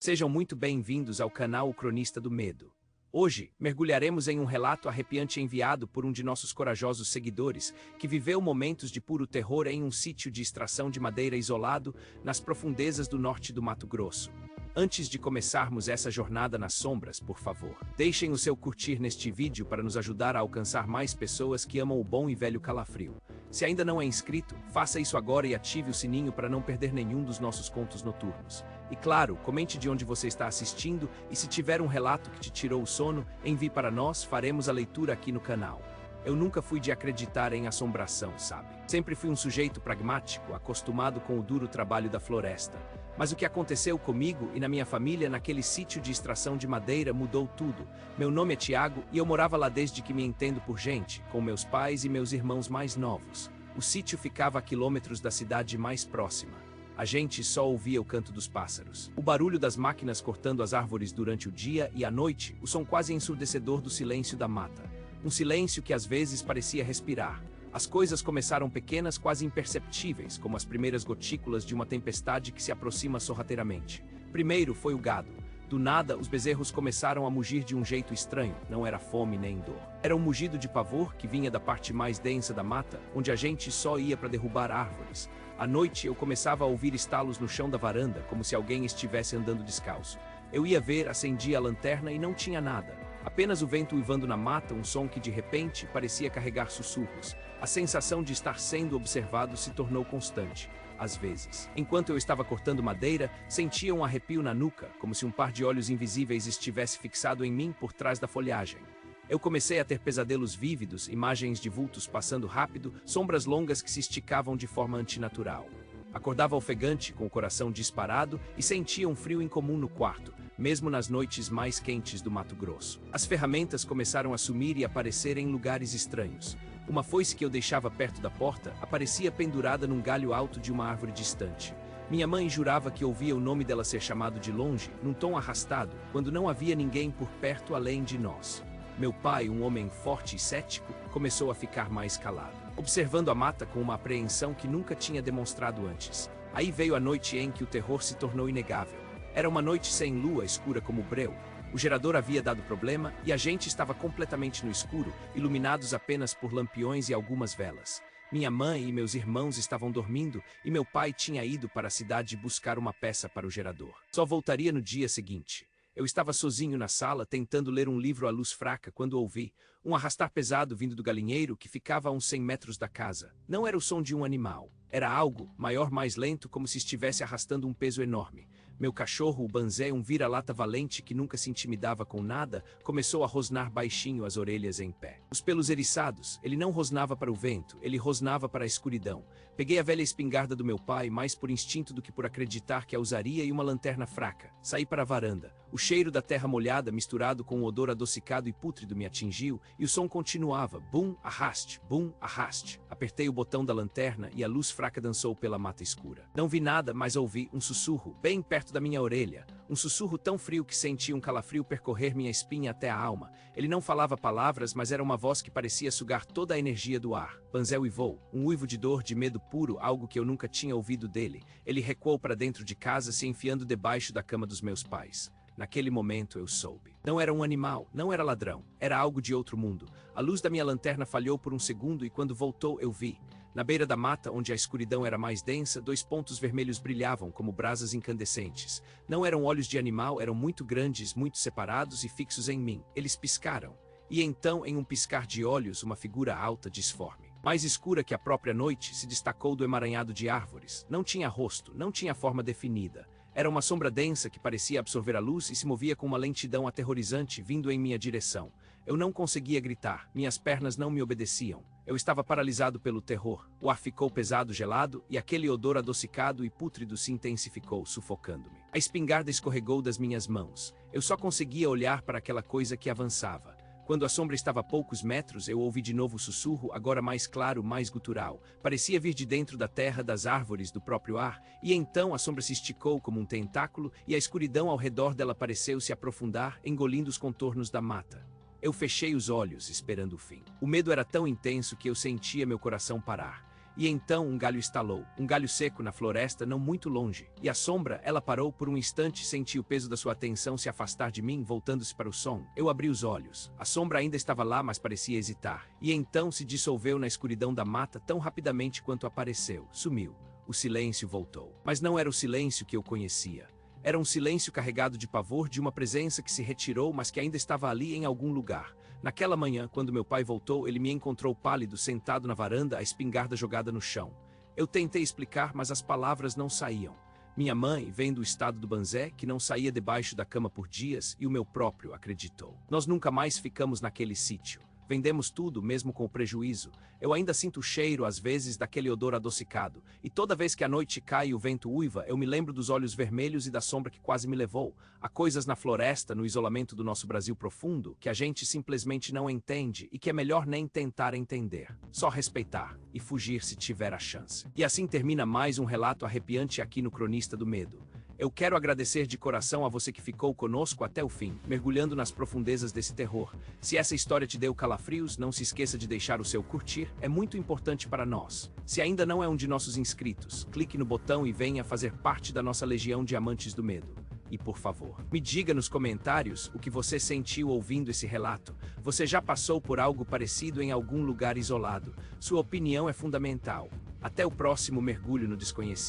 Sejam muito bem-vindos ao canal O Cronista do Medo. Hoje, mergulharemos em um relato arrepiante enviado por um de nossos corajosos seguidores, que viveu momentos de puro terror em um sítio de extração de madeira isolado nas profundezas do norte do Mato Grosso. Antes de começarmos essa jornada nas sombras, por favor, deixem o seu curtir neste vídeo para nos ajudar a alcançar mais pessoas que amam o bom e velho calafrio. Se ainda não é inscrito, faça isso agora e ative o sininho para não perder nenhum dos nossos contos noturnos. E claro, comente de onde você está assistindo e se tiver um relato que te tirou o sono, envie para nós, faremos a leitura aqui no canal. Eu nunca fui de acreditar em assombração, sabe? Sempre fui um sujeito pragmático, acostumado com o duro trabalho da floresta. Mas o que aconteceu comigo e na minha família naquele sítio de extração de madeira mudou tudo. Meu nome é Tiago e eu morava lá desde que me entendo por gente, com meus pais e meus irmãos mais novos. O sítio ficava a quilômetros da cidade mais próxima. A gente só ouvia o canto dos pássaros, o barulho das máquinas cortando as árvores durante o dia e à noite, o som quase ensurdecedor do silêncio da mata. Um silêncio que às vezes parecia respirar. As coisas começaram pequenas, quase imperceptíveis, como as primeiras gotículas de uma tempestade que se aproxima sorrateiramente. Primeiro foi o gado. Do nada, os bezerros começaram a mugir de um jeito estranho. Não era fome nem dor. Era um mugido de pavor que vinha da parte mais densa da mata, onde a gente só ia para derrubar árvores. À noite, eu começava a ouvir estalos no chão da varanda, como se alguém estivesse andando descalço. Eu ia ver, acendia a lanterna e não tinha nada. Apenas o vento uivando na mata, um som que de repente parecia carregar sussurros. A sensação de estar sendo observado se tornou constante. Às vezes, enquanto eu estava cortando madeira, sentia um arrepio na nuca, como se um par de olhos invisíveis estivesse fixado em mim por trás da folhagem. Eu comecei a ter pesadelos vívidos, imagens de vultos passando rápido, sombras longas que se esticavam de forma antinatural. Acordava ofegante, com o coração disparado, e sentia um frio incomum no quarto, mesmo nas noites mais quentes do Mato Grosso. As ferramentas começaram a sumir e aparecer em lugares estranhos. Uma foice que eu deixava perto da porta aparecia pendurada num galho alto de uma árvore distante. Minha mãe jurava que ouvia o nome dela ser chamado de longe, num tom arrastado, quando não havia ninguém por perto além de nós. Meu pai, um homem forte e cético, começou a ficar mais calado, observando a mata com uma apreensão que nunca tinha demonstrado antes. Aí veio a noite em que o terror se tornou inegável. Era uma noite sem lua, escura como breu. O gerador havia dado problema e a gente estava completamente no escuro, iluminados apenas por lampiões e algumas velas. Minha mãe e meus irmãos estavam dormindo e meu pai tinha ido para a cidade buscar uma peça para o gerador. Só voltaria no dia seguinte. Eu estava sozinho na sala, tentando ler um livro à luz fraca, quando ouvi um arrastar pesado vindo do galinheiro que ficava a uns 100 metros da casa. Não era o som de um animal. Era algo, maior, mais lento, como se estivesse arrastando um peso enorme. Meu cachorro, o Banzé, um vira-lata valente que nunca se intimidava com nada, começou a rosnar baixinho, as orelhas em pé. Os pelos eriçados, ele não rosnava para o vento, ele rosnava para a escuridão. Peguei a velha espingarda do meu pai, mais por instinto do que por acreditar que a usaria, e uma lanterna fraca. Saí para a varanda. O cheiro da terra molhada, misturado com o odor adocicado e pútrido, me atingiu, e o som continuava. Bum, arraste, bum, arraste. Apertei o botão da lanterna e a luz fraca dançou pela mata escura. Não vi nada, mas ouvi um sussurro, bem perto da minha orelha. Um sussurro tão frio que senti um calafrio percorrer minha espinha até a alma. Ele não falava palavras, mas era uma voz que parecia sugar toda a energia do ar. Banzé uivou, um uivo de dor, de medo puro, algo que eu nunca tinha ouvido dele. Ele recuou para dentro de casa, se enfiando debaixo da cama dos meus pais. Naquele momento eu soube. Não era um animal, não era ladrão, era algo de outro mundo. A luz da minha lanterna falhou por um segundo e quando voltou eu vi. Na beira da mata, onde a escuridão era mais densa, 2 pontos vermelhos brilhavam como brasas incandescentes. Não eram olhos de animal, eram muito grandes, muito separados e fixos em mim. Eles piscaram. E então, em um piscar de olhos, uma figura alta, disforme, mais escura que a própria noite, se destacou do emaranhado de árvores. Não tinha rosto, não tinha forma definida. Era uma sombra densa que parecia absorver a luz e se movia com uma lentidão aterrorizante vindo em minha direção. Eu não conseguia gritar, minhas pernas não me obedeciam. Eu estava paralisado pelo terror. O ar ficou pesado, gelado, e aquele odor adocicado e pútrido se intensificou, sufocando-me. A espingarda escorregou das minhas mãos. Eu só conseguia olhar para aquela coisa que avançava. Quando a sombra estava a poucos metros, eu ouvi de novo o sussurro, agora mais claro, mais gutural. Parecia vir de dentro da terra, das árvores, do próprio ar, e então a sombra se esticou como um tentáculo e a escuridão ao redor dela pareceu se aprofundar, engolindo os contornos da mata. Eu fechei os olhos, esperando o fim. O medo era tão intenso que eu sentia meu coração parar. E então um galho estalou, um galho seco na floresta não muito longe, e a sombra, ela parou por um instante, senti o peso da sua atenção se afastar de mim, voltando-se para o som. Eu abri os olhos. A sombra ainda estava lá, mas parecia hesitar. E então se dissolveu na escuridão da mata tão rapidamente quanto apareceu. Sumiu. O silêncio voltou. Mas não era o silêncio que eu conhecia. Era um silêncio carregado de pavor de uma presença que se retirou, mas que ainda estava ali em algum lugar. Naquela manhã, quando meu pai voltou, ele me encontrou pálido, sentado na varanda, a espingarda jogada no chão. Eu tentei explicar, mas as palavras não saíam. Minha mãe vem do estado do Banzé, que não saía debaixo da cama por dias, e o meu próprio acreditou. Nós nunca mais ficamos naquele sítio. Vendemos tudo, mesmo com o prejuízo. Eu ainda sinto o cheiro, às vezes, daquele odor adocicado. E toda vez que a noite cai e o vento uiva, eu me lembro dos olhos vermelhos e da sombra que quase me levou. Há coisas na floresta, no isolamento do nosso Brasil profundo, que a gente simplesmente não entende e que é melhor nem tentar entender. Só respeitar e fugir se tiver a chance. E assim termina mais um relato arrepiante aqui no Cronista do Medo. Eu quero agradecer de coração a você que ficou conosco até o fim, mergulhando nas profundezas desse terror. Se essa história te deu calafrios, não se esqueça de deixar o seu curtir, é muito importante para nós. Se ainda não é um de nossos inscritos, clique no botão e venha fazer parte da nossa legião de amantes do medo. E por favor, me diga nos comentários o que você sentiu ouvindo esse relato. Você já passou por algo parecido em algum lugar isolado? Sua opinião é fundamental. Até o próximo mergulho no desconhecido.